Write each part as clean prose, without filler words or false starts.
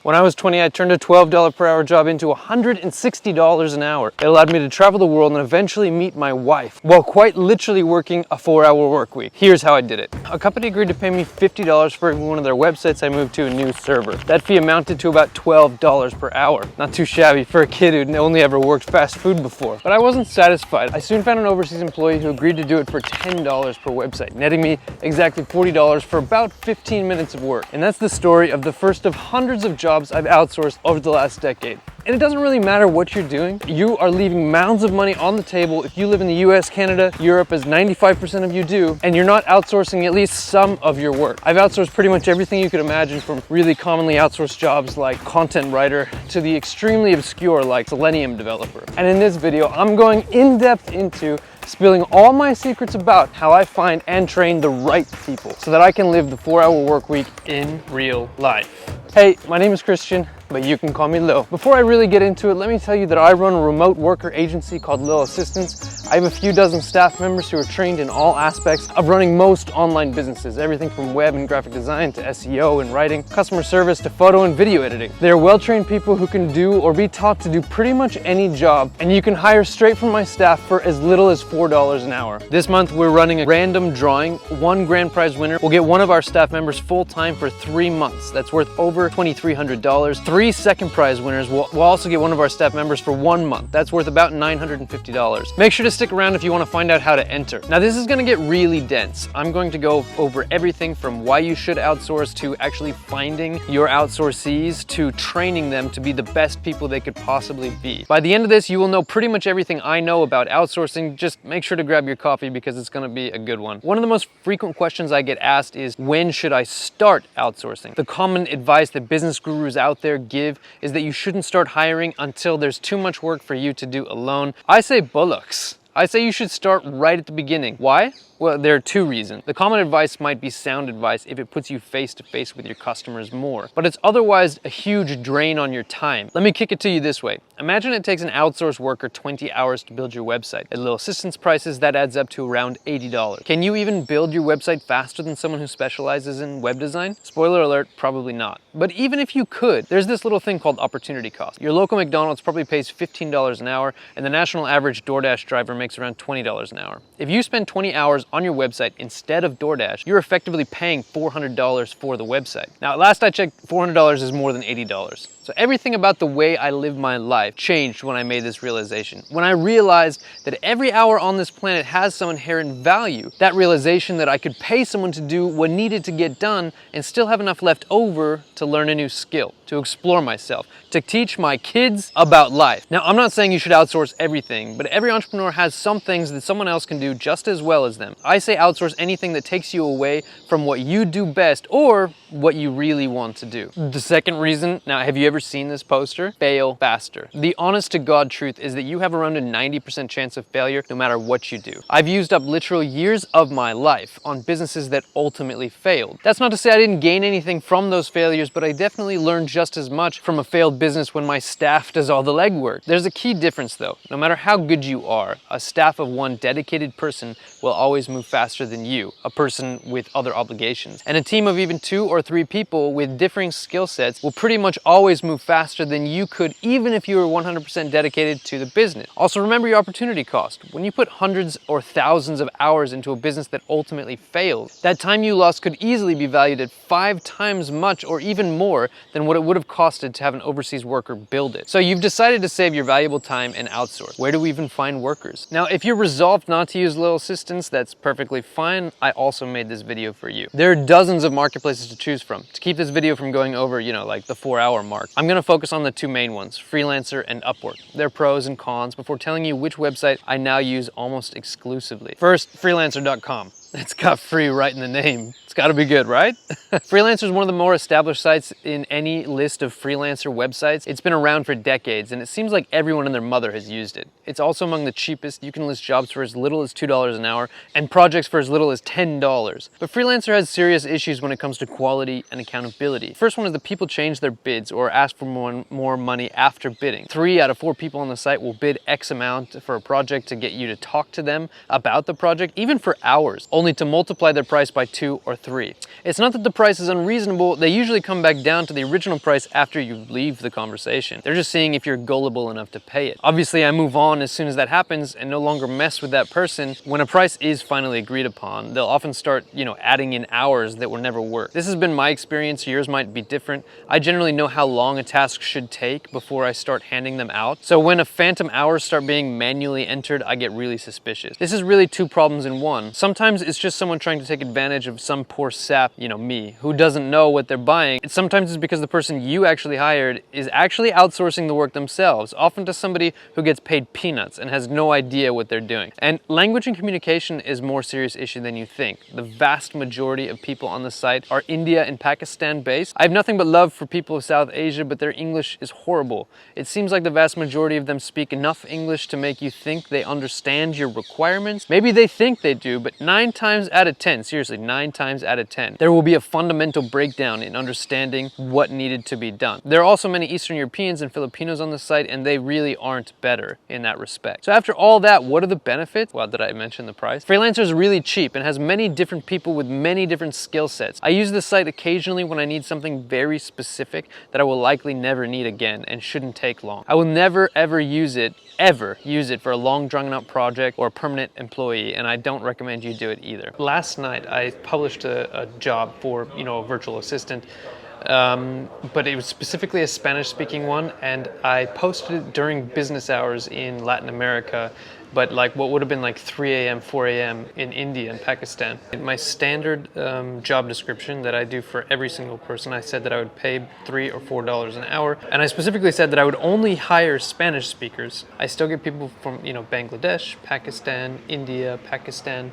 When I was 20, I turned a $12 per hour job into $160 an hour. It allowed me to travel the world and eventually meet my wife, while quite literally working a 4-hour work week. Here's how I did it. A company agreed to pay me $50 for every one of their websites I moved to a new server. That fee amounted to about $12 per hour. Not too shabby for a kid who'd only ever worked fast food before. But I wasn't satisfied. I soon found an overseas employee who agreed to do it for $10 per website, netting me exactly $40 for about 15 minutes of work. And that's the story of the first of hundreds of jobs I've outsourced over the last decade. And it doesn't really matter what you're doing. You are leaving mounds of money on the table if you live in the US, Canada, Europe, as 95% of you do, and you're not outsourcing at least some of your work. I've outsourced pretty much everything you could imagine, from really commonly outsourced jobs like content writer to the extremely obscure like Selenium developer. And in this video, I'm going in depth into spilling all my secrets about how I find and train the right people so that I can live the 4-hour work week in real life. Hey, my name is Christian, but you can call me Lil. Before I really get into it, let me tell you that I run a remote worker agency called Lil Assistants. I have a few dozen staff members who are trained in all aspects of running most online businesses, everything from web and graphic design to SEO and writing, customer service to photo and video editing. They're well-trained people who can do or be taught to do pretty much any job, and you can hire straight from my staff for as little as $4 an hour. This month, we're running a random drawing. One grand prize winner will get one of our staff members full-time for 3 months. That's worth over $2,300. 3 second prize winners will also get one of our staff members for 1 month. That's worth about $950. Make sure to stick around if you want to find out how to enter. Now, this is going to get really dense. I'm going to go over everything from why you should outsource to actually finding your outsourcees to training them to be the best people they could possibly be. By the end of this, you will know pretty much everything I know about outsourcing. Just make sure to grab your coffee because it's going to be a good one. One of the most frequent questions I get asked is, when should I start outsourcing? The common advice that business gurus out there give is that you shouldn't start hiring until there's too much work for you to do alone. I say bollocks. I say you should start right at the beginning. Why? Well, there are 2 reasons. The common advice might be sound advice if it puts you face to face with your customers more, but it's otherwise a huge drain on your time. Let me kick it to you this way. Imagine it takes an outsourced worker 20 hours to build your website. At Lil Assistants prices, that adds up to around $80. Can you even build your website faster than someone who specializes in web design? Spoiler alert, probably not. But even if you could, there's this little thing called opportunity cost. Your local McDonald's probably pays $15 an hour, and the national average DoorDash driver makes around $20 an hour. If you spend 20 hours on your website instead of DoorDash, you're effectively paying $400 for the website. Now, last I checked, $400 is more than $80. So everything about the way I live my life changed when I made this realization. When I realized that every hour on this planet has some inherent value, that realization that I could pay someone to do what needed to get done and still have enough left over to learn a new skill, to explore myself, to teach my kids about life. Now, I'm not saying you should outsource everything, but every entrepreneur has some things that someone else can do just as well as them. I say outsource anything that takes you away from what you do best or what you really want to do. The second reason, now have you ever seen this poster? Fail faster. The honest to God truth is that you have around a 90% chance of failure no matter what you do. I've used up literal years of my life on businesses that ultimately failed. That's not to say I didn't gain anything from those failures, but I definitely learned just as much from a failed business when my staff does all the legwork. There's a key difference though. No matter how good you are, a staff of one dedicated person will always move faster than you, a person with other obligations. And a team of even 2 or 3 people with differing skill sets will pretty much always move faster than you could, even if you were 100% dedicated to the business. Also, remember your opportunity cost. When you put hundreds or thousands of hours into a business that ultimately failed, that time you lost could easily be valued at 5 times much or even more than what it would have costed to have an overseas worker build it. So you've decided to save your valuable time and outsource. Where do we even find workers? Now, if you're resolved not to use Lil Assistants, that's perfectly fine. I also made this video for you. There are dozens of marketplaces to choose from. To keep this video from going over, like the 4-hour mark, I'm gonna focus on the 2 main ones, Freelancer and Upwork. Their pros and cons before telling you which website I now use almost exclusively. First, freelancer.com. It's got free right in the name. It's gotta be good, right? Freelancer is one of the more established sites in any list of freelancer websites. It's been around for decades, and it seems like everyone and their mother has used it. It's also among the cheapest. You can list jobs for as little as $2 an hour and projects for as little as $10. But Freelancer has serious issues when it comes to quality and accountability. First one is that people change their bids or ask for more money after bidding. 3 out of 4 people on the site will bid X amount for a project to get you to talk to them about the project, even for hours, only to multiply their price by 2 or 3. It's not that the price is unreasonable, they usually come back down to the original price after you leave the conversation. They're just seeing if you're gullible enough to pay it. Obviously, I move on as soon as that happens and no longer mess with that person. When a price is finally agreed upon, they'll often start, adding in hours that were never worked. This has been my experience, yours might be different. I generally know how long a task should take before I start handing them out. So when a phantom hours start being manually entered, I get really suspicious. This is really two problems in one. Sometimes it's just someone trying to take advantage of some poor sap, me, who doesn't know what they're buying. Sometimes it's because the person you actually hired is actually outsourcing the work themselves, often to somebody who gets paid peanuts and has no idea what they're doing. And language and communication is a more serious issue than you think. The vast majority of people on the site are India and Pakistan based. I have nothing but love for people of South Asia, but their English is horrible. It seems like the vast majority of them speak enough English to make you think they understand your requirements. Maybe they think they do, but 9 times out of 10, seriously, 9 times out of 10, there will be a fundamental breakdown in understanding what needed to be done. There are also many Eastern Europeans and Filipinos on the site, and they really aren't better in that respect. So after all that, what are the benefits? Well, did I mention the price? Freelancer is really cheap and has many different people with many different skill sets. I use this site occasionally when I need something very specific that I will likely never need again and shouldn't take long. I will never ever use it for a long drawn out project or a permanent employee, and I don't recommend you do it either. Last night I published a job for a virtual assistant, but it was specifically a Spanish speaking one, and I posted it during business hours in Latin America, but like what would have been like 3 a.m., 4 a.m. in India and Pakistan. In my standard job description that I do for every single person, I said that I would pay $3 or $4 an hour, and I specifically said that I would only hire Spanish speakers. I still get people from Bangladesh, Pakistan, India, Pakistan,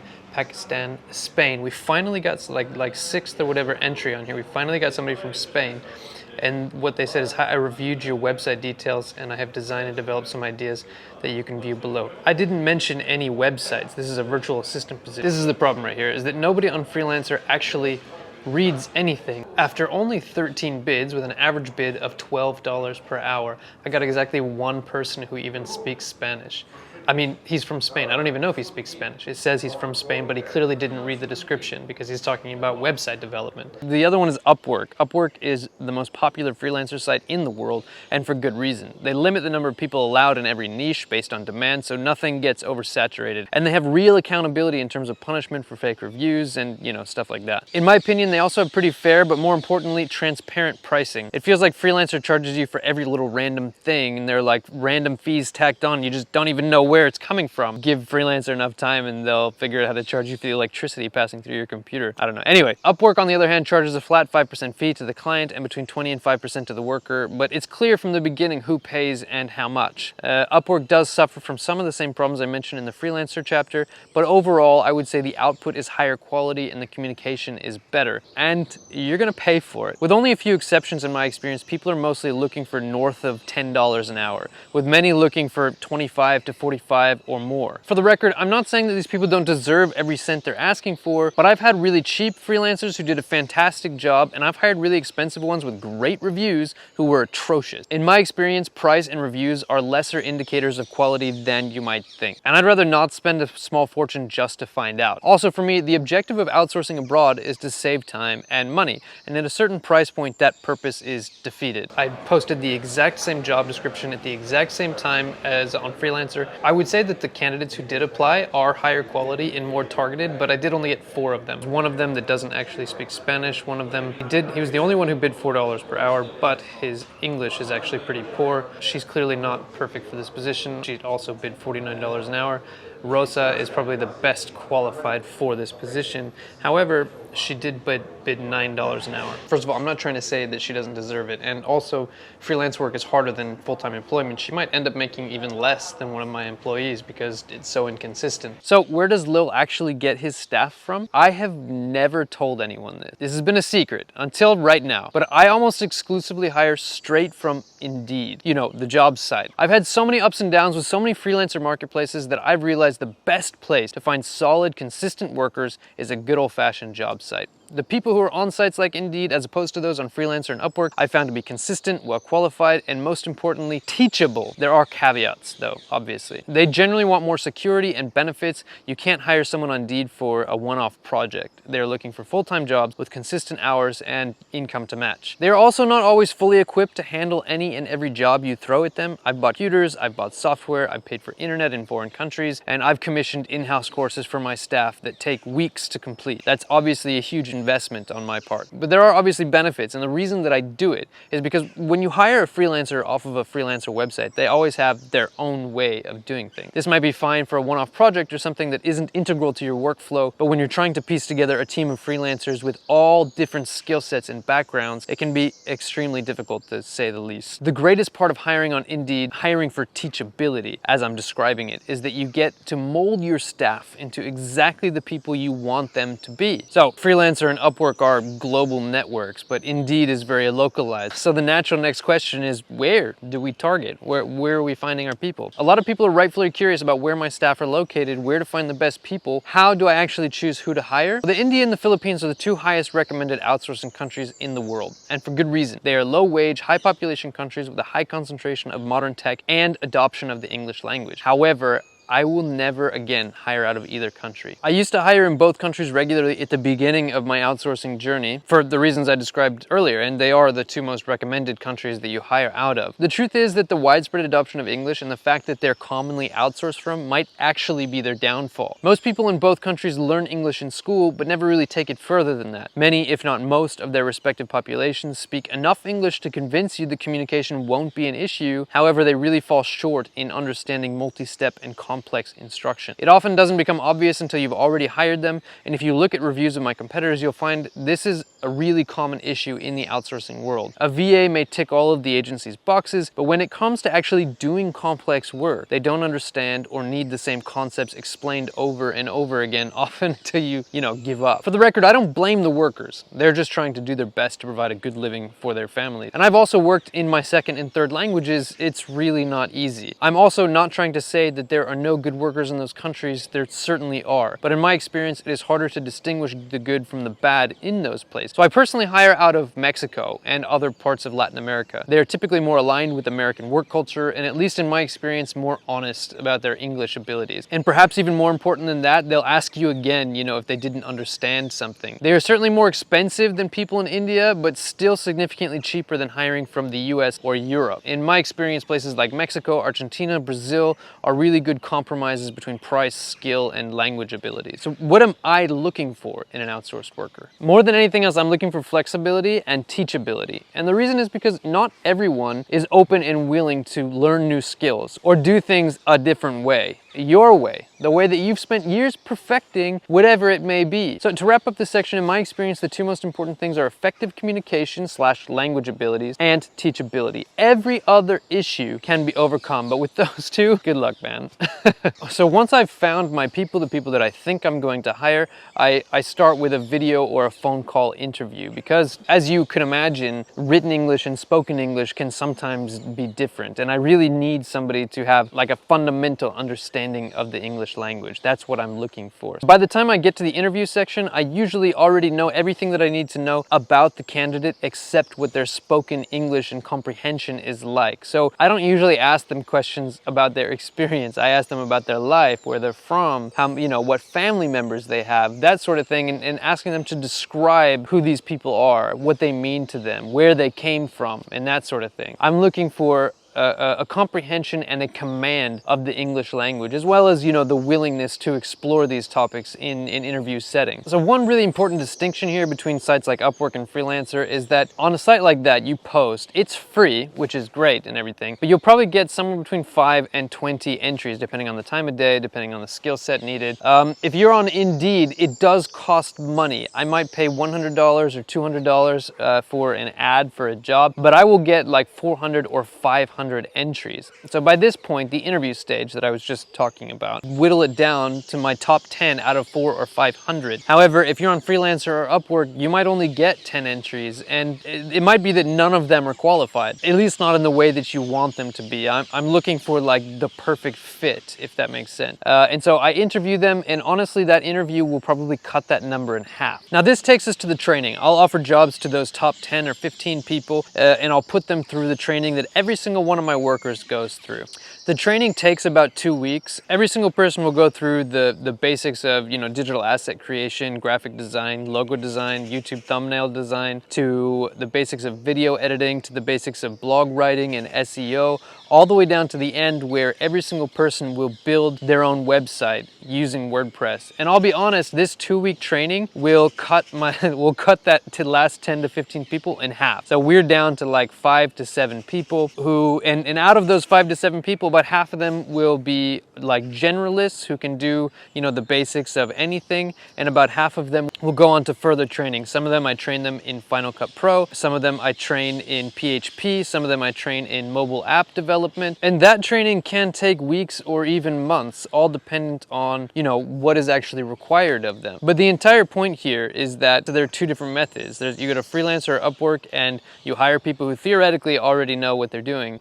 Spain. We finally got like sixth or whatever entry on here. We finally got somebody from Spain. And what they said is, I reviewed your website details and I have designed and developed some ideas that you can view below. I didn't mention any websites. This is a virtual assistant position. This is the problem right here, is that nobody on Freelancer actually reads anything. After only 13 bids with an average bid of $12 per hour, I got exactly one person who even speaks Spanish. I mean, he's from Spain. I don't even know if he speaks Spanish. It says he's from Spain, but he clearly didn't read the description because he's talking about website development. The other one is Upwork. Upwork is the most popular freelancer site in the world, and for good reason. They limit the number of people allowed in every niche based on demand, so nothing gets oversaturated. And they have real accountability in terms of punishment for fake reviews and, stuff like that. In my opinion, they also have pretty fair, but more importantly, transparent pricing. It feels like Freelancer charges you for every little random thing, and they're like random fees tacked on. You just don't even know where it's coming from. Give Freelancer enough time and they'll figure out how to charge you for the electricity passing through your computer. I don't know. Anyway, Upwork on the other hand charges a flat 5% fee to the client and between 20 and 5% to the worker, but it's clear from the beginning who pays and how much. Upwork does suffer from some of the same problems I mentioned in the Freelancer chapter, but overall I would say the output is higher quality and the communication is better, and you're gonna pay for it. With only a few exceptions in my experience, people are mostly looking for north of $10 an hour, with many looking for 25 to 45 or more. For the record, I'm not saying that these people don't deserve every cent they're asking for, but I've had really cheap freelancers who did a fantastic job, and I've hired really expensive ones with great reviews who were atrocious. In my experience, price and reviews are lesser indicators of quality than you might think, and I'd rather not spend a small fortune just to find out. Also for me, the objective of outsourcing abroad is to save time and money, and at a certain price point, that purpose is defeated. I posted the exact same job description at the exact same time as on Freelancer. I would say that the candidates who did apply are higher quality and more targeted, but I did only get 4 of them. One of them that doesn't actually speak Spanish. One of them, he was the only one who bid $4 per hour, but his English is actually pretty poor. She's clearly not perfect for this position. She also bid $49 an hour. Rosa is probably the best qualified for this position. However, she did bid $9 an hour. First of all, I'm not trying to say that she doesn't deserve it, and also freelance work is harder than full-time employment. She might end up making even less than one of my employees because it's so inconsistent. So where does Lil actually get his staff from? I have never told anyone this. This has been a secret until right now, but I almost exclusively hire straight from Indeed, the job site. I've had so many ups and downs with so many freelancer marketplaces that I've realized the best place to find solid, consistent workers is a good old-fashioned job site. The people who are on sites like Indeed, as opposed to those on Freelancer and Upwork, I found to be consistent, well qualified, and most importantly, teachable. There are caveats though, obviously. They generally want more security and benefits. You can't hire someone on Indeed for a one-off project. They're looking for full-time jobs with consistent hours and income to match. They're also not always fully equipped to handle any and every job you throw at them. I've bought computers, I've bought software, I've paid for internet in foreign countries, and I've commissioned in-house courses for my staff that take weeks to complete. That's obviously a huge investment on my part. But there are obviously benefits, and the reason that I do it is because when you hire a freelancer off of a freelancer website, they always have their own way of doing things. This might be fine for a one-off project or something that isn't integral to your workflow, but when you're trying to piece together a team of freelancers with all different skill sets and backgrounds, it can be extremely difficult to say the least. The greatest part of hiring on Indeed, hiring for teachability, as I'm describing it, is that you get to mold your staff into exactly the people you want them to be. So Freelancer and Upwork are global networks, but Indeed is very localized. So the natural next question is, where do we target? Where are we finding our people? A lot of people are rightfully curious about where my staff are located, where to find the best people. How do I actually choose who to hire? Well, India and the Philippines are the two highest recommended outsourcing countries in the world, and for good reason. They are low-wage, high-population countries with a high concentration of modern tech and adoption of the English language. However, I will never again hire out of either country. I used to hire in both countries regularly at the beginning of my outsourcing journey for the reasons I described earlier, and they are the two most recommended countries that you hire out of. The truth is that the widespread adoption of English and the fact that they're commonly outsourced from might actually be their downfall. Most people in both countries learn English in school, but never really take it further than that. Many, if not most, of their respective populations speak enough English to convince you the communication won't be an issue. However, they really fall short in understanding multi-step and complex instruction. It often doesn't become obvious until you've already hired them, and if you look at reviews of my competitors, you'll find this is a really common issue in the outsourcing world. A VA may tick all of the agency's boxes, but when it comes to actually doing complex work, they don't understand or need the same concepts explained over and over again, often until you give up. For the record, I don't blame the workers. They're just trying to do their best to provide a good living for their family. And I've also worked in my second and third languages. It's really not easy. I'm also not trying to say that there are no good workers in those countries. There certainly are. But in my experience, it is harder to distinguish the good from the bad in those places. So I personally hire out of Mexico and other parts of Latin America. They are typically more aligned with American work culture, and at least in my experience, more honest about their English abilities. And perhaps even more important than that, they'll ask you again, if they didn't understand something. They are certainly more expensive than people in India, but still significantly cheaper than hiring from the US or Europe. In my experience, places like Mexico, Argentina, Brazil are really good compromises between price, skill, and language abilities. So what am I looking for in an outsourced worker? More than anything else, I'm looking for flexibility and teachability. And the reason is because not everyone is open and willing to learn new skills or do things a different way. Your way, the way that you've spent years perfecting, whatever it may be. So to wrap up this section, in my experience, the two most important things are effective communication / language abilities and teachability. Every other issue can be overcome, but with those two, good luck, man. So once I've found my people, the people that I think I'm going to hire, I start with a video or a phone call interview, because as you can imagine, written English and spoken English can sometimes be different, and I really need somebody to have like a fundamental understanding of the English language. That's what I'm looking for. By the time I get to the interview section, I usually already know everything that I need to know about the candidate except what their spoken English and comprehension is like. So I don't usually ask them questions about their experience. I ask them about their life, where they're from, how, what family members they have, that sort of thing, and asking them to describe who these people are, what they mean to them, where they came from, and that sort of thing. I'm looking for a comprehension and a command of the English language, as well as, the willingness to explore these topics in interview settings. So one really important distinction here between sites like Upwork and Freelancer is that on a site like that, you post, it's free, which is great and everything, but you'll probably get somewhere between 5 and 20 entries, depending on the time of day, depending on the skill set needed. If you're on Indeed, it does cost money. I might pay $100 or $200 for an ad for a job, but I will get like 400 or 500 500 entries. So by this point, the interview stage that I was just talking about, whittle it down to my top 10 out of 400 or 500. However, if you're on Freelancer or Upwork, you might only get 10 entries, and it might be that none of them are qualified, at least not in the way that you want them to be. I'm looking for like the perfect fit, if that makes sense. And so I interview them, and honestly, that interview will probably cut that number in half. Now this takes us to the training. I'll offer jobs to those top 10 or 15 people, and I'll put them through the training that every single one of my workers goes through. The training takes about 2 weeks. Every single person will go through the basics of, you know, digital asset creation, graphic design, logo design, YouTube thumbnail design, to the basics of video editing, to the basics of blog writing and SEO, all the way down to the end where every single person will build their own website using WordPress. And I'll be honest, this 2-week training will cut that to the last 10 to 15 people in half. So we're down to like 5 to 7 people who, and out of those 5 to 7 people, about half of them will be like generalists who can do, you know, the basics of anything, and about half of them will go on to further training. Some of them I train them in Final Cut Pro, some of them I train in PHP, some of them I train in mobile app development, and that training can take weeks or even months, all dependent on, you know, what is actually required of them. But the entire point here is that there are 2 different methods. You go to Freelancer or Upwork and you hire people who theoretically already know what they're doing.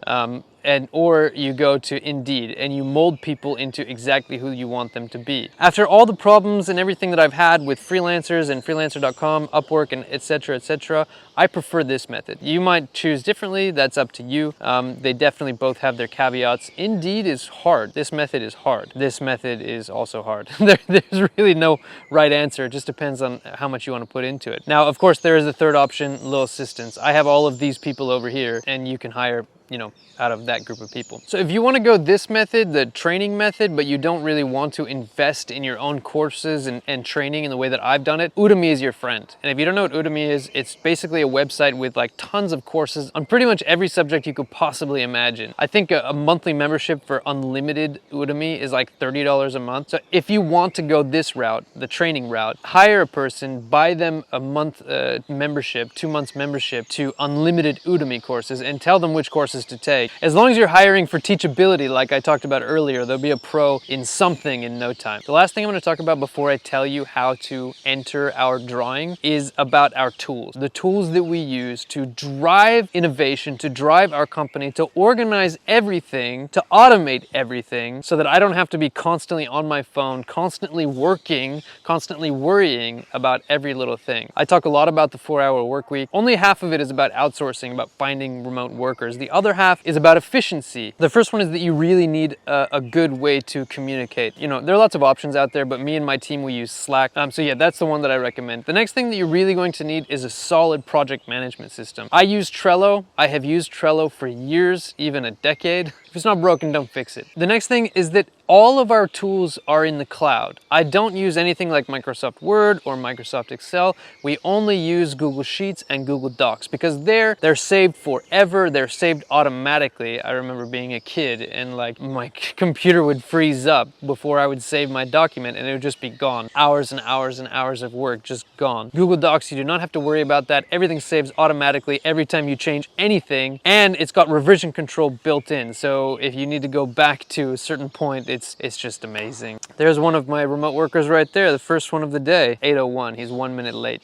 Or you go to Indeed and you mold people into exactly who you want them to be. After all the problems and everything that I've had with freelancers and freelancer.com, Upwork, and etc., I prefer this method. You might choose differently, that's up to you. They definitely both have their caveats. Indeed is hard. This method is hard. This method is also hard. There's really no right answer. It just depends on how much you want to put into it. Now, of course, there is a third option, Little Assistants. I have all of these people over here, and you can hire, you know, out of that group of people. So if you want to go this method, the training method, but you don't really want to invest in your own courses and training in the way that I've done it, Udemy is your friend. And if you don't know what Udemy is, it's basically a website with like tons of courses on pretty much every subject you could possibly imagine. I think a monthly membership for unlimited Udemy is like $30 a month. So if you want to go this route, the training route, hire a person, buy them a month membership, 2 months membership to unlimited Udemy courses, and tell them which courses to take. As long as you're hiring for teachability, like I talked about earlier, there'll be a pro in something in no time. The last thing I'm going to talk about before I tell you how to enter our drawing is about our tools. The tools that we use to drive innovation, to drive our company, to organize everything, to automate everything, so that I don't have to be constantly on my phone, constantly working, constantly worrying about every little thing. I talk a lot about the 4-hour work week. Only half of it is about outsourcing, about finding remote workers. The other half is about efficiency. The first one is that you really need a good way to communicate. You know, there are lots of options out there, but me and my team, we use Slack. So yeah, that's the one that I recommend. The next thing that you're really going to need is a solid project management system. I use Trello. I have used Trello for years, even a decade. If it's not broken, don't fix it. The next thing is that all of our tools are in the cloud. I don't use anything like Microsoft Word or Microsoft Excel. We only use Google Sheets and Google Docs because they're saved forever. They're saved automatically. I remember being a kid and like my computer would freeze up before I would save my document and it would just be gone. Hours and hours and hours of work just gone. Google Docs, you do not have to worry about that. Everything saves automatically every time you change anything, and it's got revision control built in. So if you need to go back to a certain point, it's just amazing. There's one of my remote workers right there, the first one of the day, 8:01. He's 1 minute late.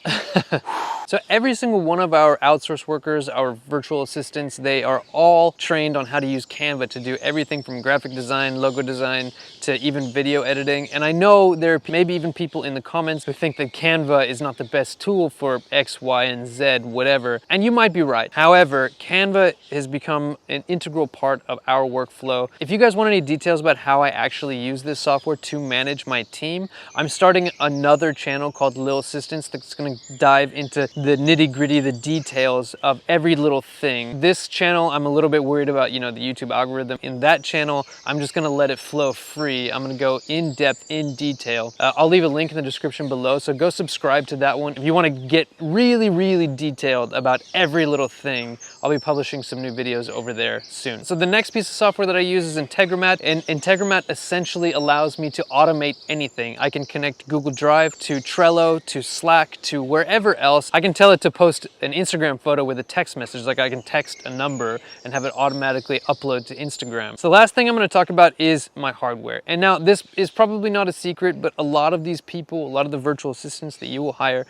So every single one of our outsource workers, our virtual assistants, they are all trained on how to use Canva to do everything from graphic design, logo design, to even video editing. And I know there are maybe even people in the comments who think that Canva is not the best tool for X, Y, and Z, whatever. And you might be right. However, Canva has become an integral part of our workflow. If you guys want any details about how I actually use this software to manage my team, I'm starting another channel called Little Assistants that's going to dive into the nitty-gritty, the details of every little thing. This channel, I'm a little bit worried about, you know, the YouTube algorithm. In that channel, I'm just going to let it flow free. I'm going to go in depth, in detail. I'll leave a link in the description below, so go subscribe to that one. If you want to get really, really detailed about every little thing, I'll be publishing some new videos over there soon. So the next piece of software that I use is Integromat, and Integromat essentially allows me to automate anything. I can connect Google Drive to Trello, to Slack, to wherever else. I can tell it to post an Instagram photo with a text message, like I can text a number and have it automatically upload to Instagram. So the last thing I'm going to talk about is my hardware. And now this is probably not a secret, but a lot of these people, a lot of the virtual assistants that you will hire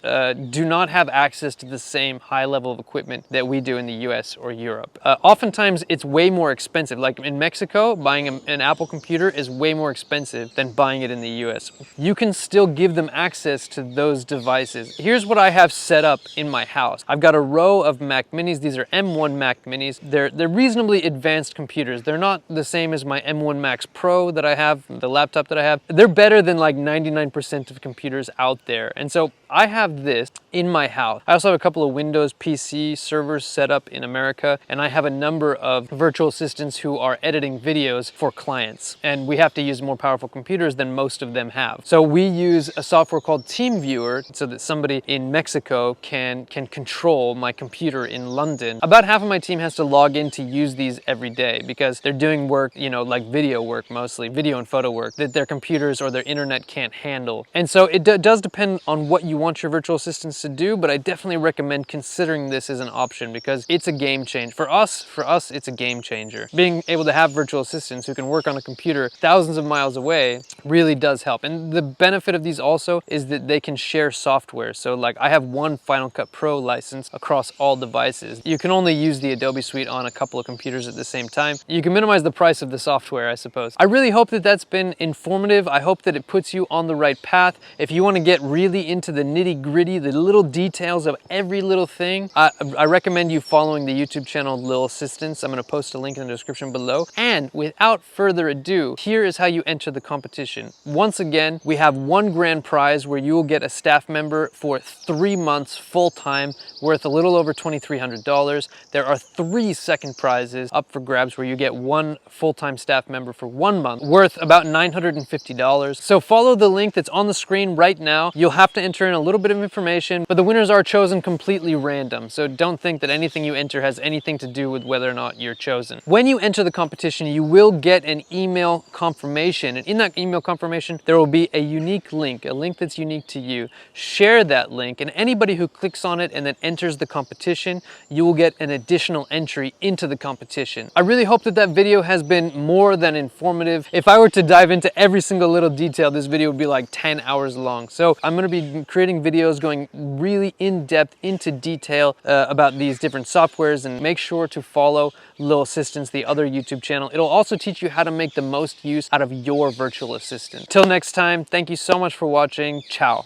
do not have access to the same high level of equipment that we do in the US or Europe. Oftentimes it's way more expensive. Like in Mexico, buying an Apple computer is way more expensive than buying it in the US. You can still give them access to those devices. Here's what I have set up in my house. I've got a row of Mac Minis. These are M1 Mac Minis. They're reasonably advanced computers. They're not the same as my M1 Max Pro that I have, the laptop that I have. They're better than like 99% of computers out there. And so I have this in my house. I also have a couple of Windows PC servers set up in America, and I have a number of virtual assistants who are editing videos for clients. And we have to use more powerful computers than most of them have. So we use a software called TeamViewer so that somebody in Mexico can control my computer in London. About half of my team has to log in to use these every day because they're doing work, you know, like video work mostly, video and photo work, that their computers or their internet can't handle. And so it does depend on what you want your virtual assistants to do, but I definitely recommend considering this as an option because it's a game changer. For us, it's a game changer. Being able to have virtual assistants who can work on a computer thousands of miles away really does help. And the benefit of these also is that they can share software. So like I have one Final Cut Pro license across all devices. You can only use the Adobe Suite on a couple of computers at the same time. You can minimize the price of the software, I suppose. I really hope that that's been informative. I hope that it puts you on the right path. If you want to get really into the nitty-gritty, the little details of every little thing, I recommend you following the YouTube channel Little Assistants. I'm going to post a link in the description below. And without further ado, here is how you enter the competition. Once again, we have one grand prize where you will get a staff member for 3 months full-time worth a little over $2,300. There are 3 second prizes up for grabs where you get one full-time staff member for 1 month worth about $950. So follow the link that's on the screen right now. You'll have to enter in a little bit of information, but the winners are chosen completely random. So don't think that anything you enter has anything to do with whether or not you're chosen. When you enter the competition, you will get an email confirmation. And in that email confirmation, there will be a unique link, a link that's unique to you. Share that link, and anybody who clicks on it and then enters the competition, you will get an additional entry into the competition. I really hope that that video has been more than informative. If I were to dive into every single little detail, this video would be like 10 hours long. So I'm going to be creating videos going really in depth into detail about these different softwares, and make sure to follow Little Assistants, the other YouTube channel. It'll also teach you how to make the most use out of your virtual assistant. Till next time, thank you so much for watching. Ciao.